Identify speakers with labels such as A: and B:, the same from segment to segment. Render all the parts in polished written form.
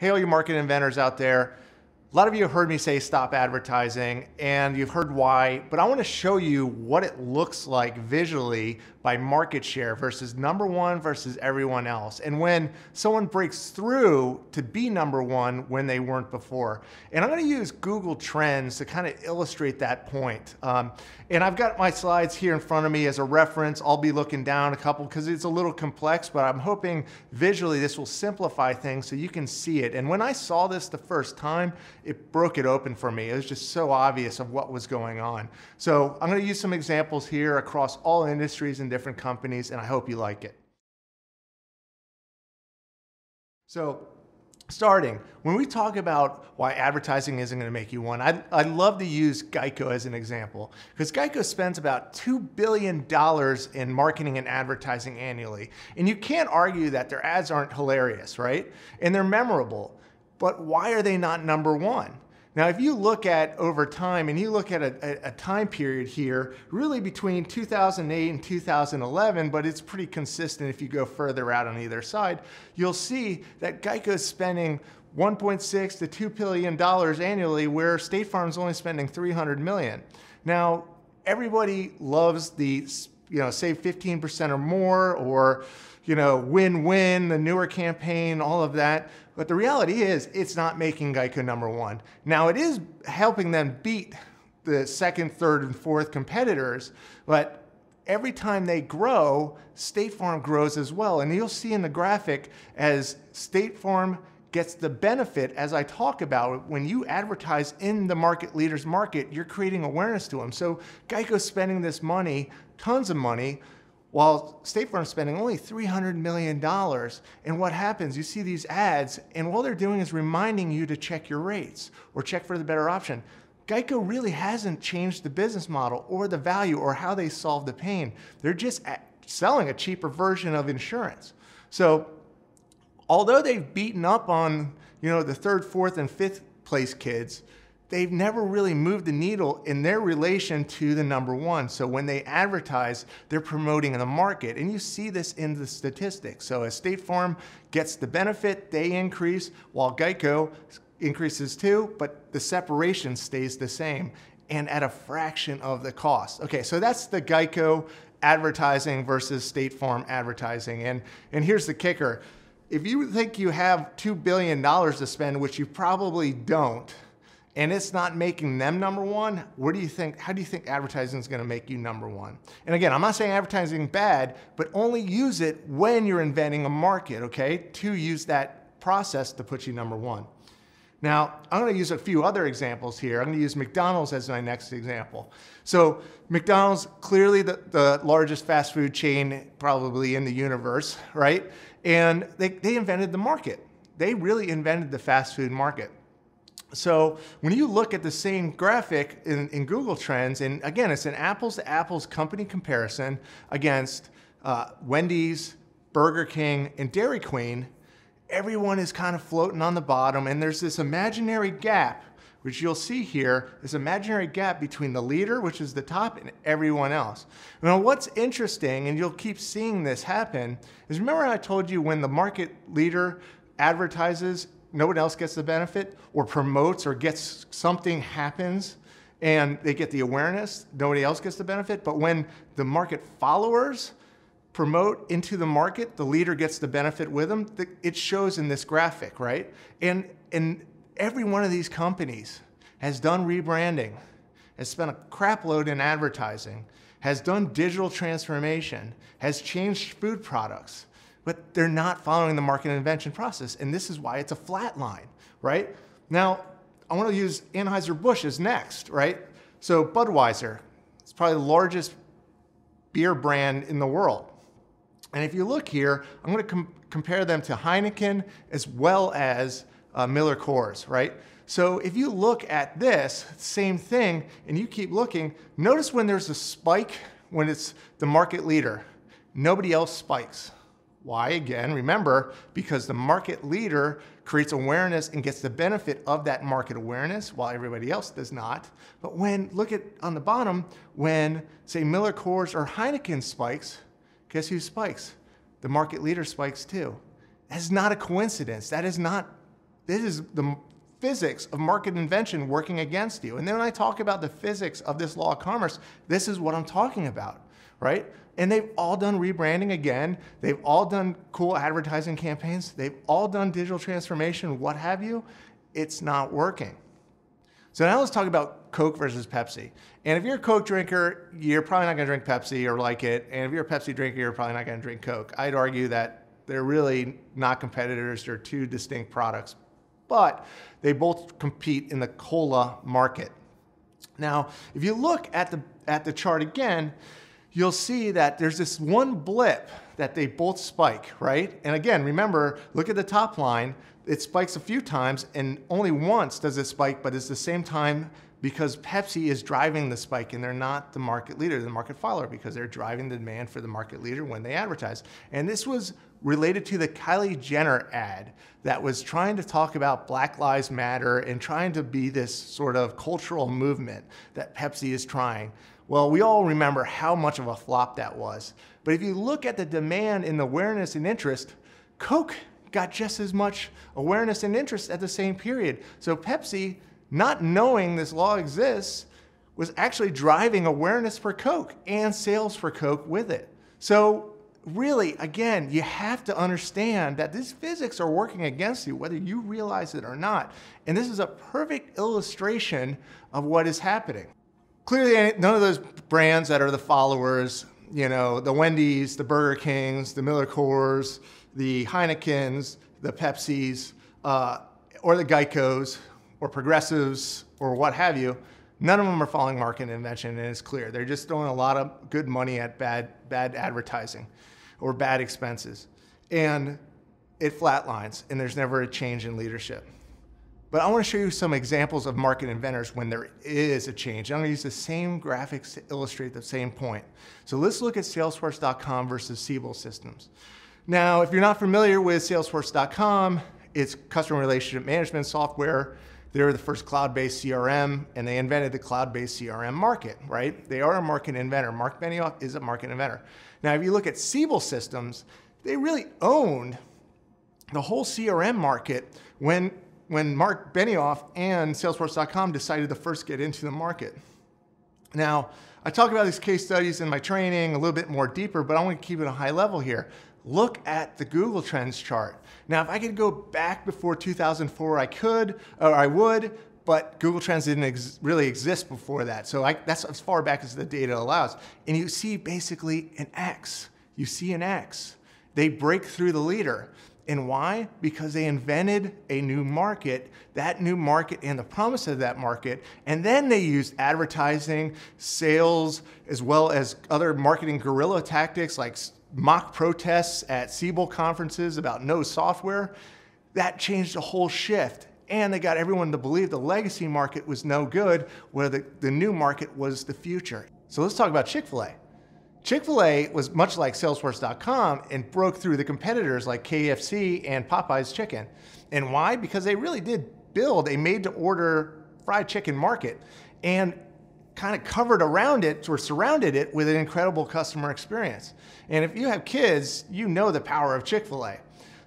A: Hey, all you market inventors out there. A lot of you have heard me say stop advertising, and you've heard why, but I want to show you what it looks like visually by market share versus number one versus everyone else. And when someone breaks through to be number one when they weren't before. And I'm going to use Google Trends to kind of illustrate that point. And I've got my slides here in front of me as a reference. I'll be looking down a couple because it's a little complex, but I'm hoping visually this will simplify things so you can see it. And when I saw this the first time, it broke it open for me. It was just so obvious of what was going on. So I'm going to use some examples here across all industries and different companies, and I hope you like it. So starting, when we talk about why advertising isn't going to make you one, I'd love to use Geico as an example, because Geico spends about $2 billion in marketing and advertising annually. And you can't argue that their ads aren't hilarious, right? And they're memorable. But why are they not number one? Now, if you look at over time, and you look at a time period here, really between 2008 and 2011, but it's pretty consistent if you go further out on either side, you'll see that Geico is spending $1.6 to $2 billion annually, where State Farm is only spending $300 million. Now, everybody loves the, save 15% or more, or win-win, the newer campaign, all of that. But the reality is, it's not making Geico number one. Now, it is helping them beat the second, third, and fourth competitors, but every time they grow, State Farm grows as well. And you'll see in the graphic, as State Farm gets the benefit, as I talk about, when you advertise in the market leader's market, you're creating awareness to them. So Geico's spending this money, tons of money, while State Farm's spending only $300 million. And what happens, you see these ads, and all they're doing is reminding you to check your rates or check for the better option. Geico really hasn't changed the business model or the value or how they solve the pain. They're just selling a cheaper version of insurance. So although they've beaten up on the third, fourth, and fifth place kids, they've never really moved the needle in their relation to the number one. So when they advertise, they're promoting in the market. And you see this in the statistics. So as State Farm gets the benefit, they increase, while Geico increases too, but the separation stays the same and at a fraction of the cost. Okay, so that's the Geico advertising versus State Farm advertising. And here's the kicker. If you think you have $2 billion to spend, which you probably don't, and it's not making them number one, how do you think advertising is going to make you number one? And again, I'm not saying advertising is bad, but only use it when you're inventing a market, okay? To use that process to put you number one. Now, I'm going to use a few other examples here. I'm going to use McDonald's as my next example. So McDonald's, clearly the largest fast food chain probably in the universe, right? And they invented the market. They really invented the fast food market. So when you look at the same graphic in Google Trends, and again, it's an apples to apples company comparison against Wendy's, Burger King, and Dairy Queen, everyone is kind of floating on the bottom, and there's this imaginary gap, which you'll see here, this imaginary gap between the leader, which is the top, and everyone else. Now, what's interesting, and you'll keep seeing this happen, is remember I told you when the market leader advertises, no one else gets the benefit, or promotes, or gets something happens and they get the awareness, nobody else gets the benefit. But when the market followers promote into the market, the leader gets the benefit with them. It shows in this graphic, right? And every one of these companies has done rebranding, has spent a crap load in advertising, has done digital transformation, has changed food products, but they're not following the market invention process. And this is why it's a flat line, right? Now, I want to use Anheuser-Busch as next, right? So Budweiser, it's probably the largest beer brand in the world. And if you look here, I'm going to compare them to Heineken as well as Miller Coors, right? So if you look at this, same thing, and you keep looking, notice when there's a spike, when it's the market leader, nobody else spikes. Why? Again, remember, because the market leader creates awareness and gets the benefit of that market awareness while everybody else does not. But look at on the bottom, when, say, Miller Coors or Heineken spikes, guess who spikes? The market leader spikes too. That is not a coincidence. That is not this is the physics of market invention working against you. And then when I talk about the physics of this law of commerce, this is what I'm talking about, right? And they've all done rebranding again. They've all done cool advertising campaigns. They've all done digital transformation, what have you. It's not working. So now let's talk about Coke versus Pepsi. And if you're a Coke drinker, you're probably not going to drink Pepsi or like it. And if you're a Pepsi drinker, you're probably not going to drink Coke. I'd argue that they're really not competitors. They're two distinct products. But they both compete in the cola market. Now, if you look at the chart again, you'll see that there's this one blip that they both spike, right? And again, remember, look at the top line. It spikes a few times, and only once does it spike, but it's the same time because Pepsi is driving the spike, and they're not the market leader, they're the market follower, because they're driving the demand for the market leader when they advertise. And this was related to the Kylie Jenner ad that was trying to talk about Black Lives Matter and trying to be this sort of cultural movement that Pepsi is trying. Well, we all remember how much of a flop that was. But if you look at the demand and awareness and interest, Coke got just as much awareness and interest at the same period. So Pepsi, not knowing this law exists, was actually driving awareness for Coke and sales for Coke with it. So really, again, you have to understand that these physics are working against you, whether you realize it or not. And this is a perfect illustration of what is happening. Clearly, none of those brands that are the followers, you know, the Wendy's, the Burger Kings, the Miller Coors, the Heinekens, the Pepsis, or the Geicos, or Progressives, or what have you, none of them are following market invention, and it's clear. They're just throwing a lot of good money at bad advertising or bad expenses. And it flatlines, and there's never a change in leadership. But I want to show you some examples of market inventors when there is a change. I'm going to use the same graphics to illustrate the same point. So let's look at Salesforce.com versus Siebel systems. Now, if you're not familiar with Salesforce.com, it's customer relationship management software. They're the first cloud-based CRM, and they invented the cloud-based CRM market, right? They are a market inventor. Mark Benioff is a market inventor. Now, if you look at Siebel systems, they really owned the whole CRM market when Mark Benioff and Salesforce.com decided to first get into the market. Now, I talk about these case studies in my training a little bit more deeper, but I want to keep it a high level here. Look at the Google Trends chart. Now, if I could go back before 2004, I would, but Google Trends didn't really exist before that. So that's as far back as the data allows. And you see basically an X. You see an X. They break through the leader. And why? Because they invented a new market, that new market and the promise of that market, and then they used advertising, sales, as well as other marketing guerrilla tactics like mock protests at Siebel conferences about no software. That changed the whole shift. And they got everyone to believe the legacy market was no good, where the new market was the future. So let's talk about ChickfilA. ChickfilA was much like Salesforce.com and broke through the competitors like KFC and Popeye's Chicken. And why? Because they really did build a made-to-order fried chicken market and kind of covered around it or surrounded it with an incredible customer experience. And if you have kids, you know the power of Chick-fil-A.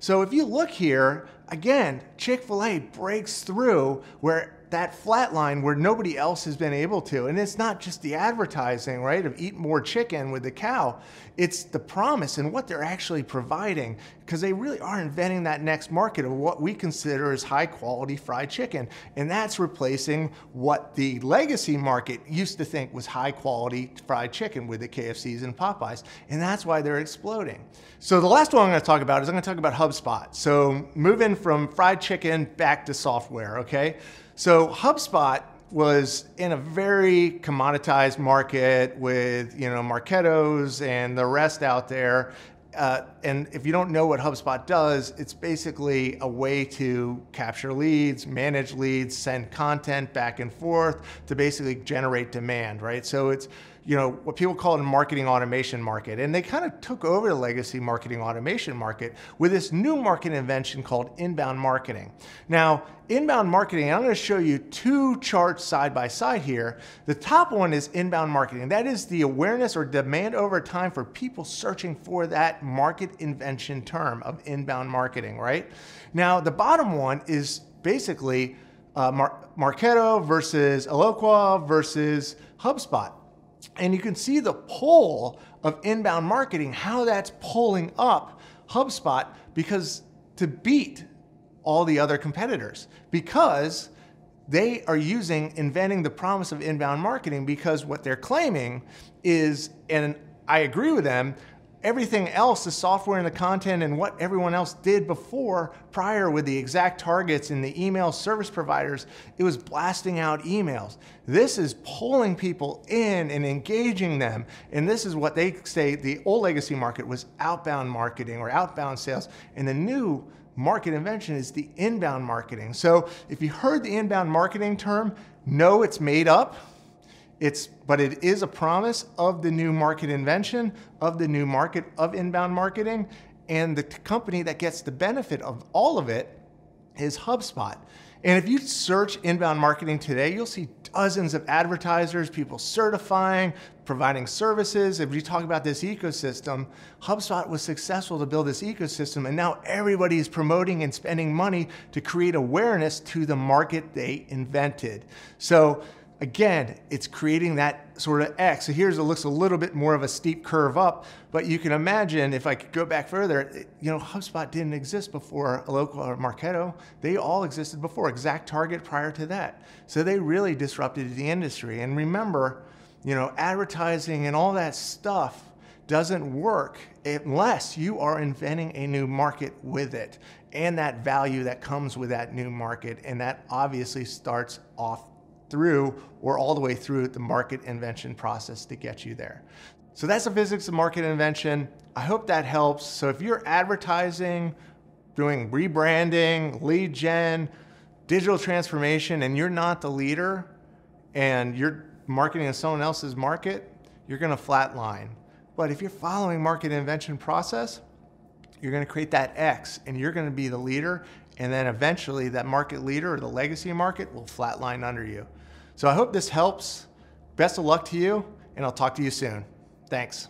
A: So if you look here, again, Chick-fil-A breaks through where that flat line where nobody else has been able to. And it's not just the advertising, right, of eat more chicken with the cow. It's the promise and what they're actually providing, because they really are inventing that next market of what we consider as high quality fried chicken. And that's replacing what the legacy market used to think was high quality fried chicken with the KFCs and Popeyes. And that's why they're exploding. So the last one I'm going to talk about is I'm going to talk about HubSpot. So moving from fried chicken back to software, okay? So HubSpot was in a very commoditized market with, you know, Marketos and the rest out there. And if you don't know what HubSpot does, it's basically a way to capture leads, manage leads, send content back and forth to basically generate demand, right? So it's, you know, what people call a marketing automation market. And they kind of took over the legacy marketing automation market with this new market invention called inbound marketing. Now, inbound marketing, I'm going to show you two charts side by side here. The top one is inbound marketing. That is the awareness or demand over time for people searching for that market invention term of inbound marketing, right? Now, the bottom one is basically Marketo versus Eloqua versus HubSpot. And you can see the pull of inbound marketing, how that's pulling up HubSpot because to beat all the other competitors, because they are inventing the promise of inbound marketing, because what they're claiming is, and I agree with them, everything else, the software and the content and what everyone else did before, prior with the exact targets and the email service providers, it was blasting out emails. This is pulling people in and engaging them. And this is what they say the old legacy market was outbound marketing or outbound sales. And the new market invention is the inbound marketing. So if you heard the inbound marketing term, know it's made up. But it is a promise of the new market invention, of the new market of inbound marketing, and the company that gets the benefit of all of it is HubSpot. And if you search inbound marketing today, you'll see dozens of advertisers, people certifying, providing services. If you talk about this ecosystem, HubSpot was successful to build this ecosystem, and now everybody is promoting and spending money to create awareness to the market they invented. So again, it's creating that sort of X. So here's, it looks a little bit more of a steep curve up, but you can imagine if I could go back further, HubSpot didn't exist before Eloqua or Marketo. They all existed before, Exact Target prior to that. So they really disrupted the industry. And remember, advertising and all that stuff doesn't work unless you are inventing a new market with it and that value that comes with that new market. And that obviously starts off through or all the way through the market invention process to get you there. So that's the physics of market invention. I hope that helps. So if you're advertising, doing rebranding, lead gen, digital transformation, and you're not the leader and you're marketing in someone else's market, you're gonna flatline. But if you're following market invention process, you're gonna create that X and you're gonna be the leader, and then eventually that market leader or the legacy market will flatline under you. So I hope this helps. Best of luck to you, and I'll talk to you soon. Thanks.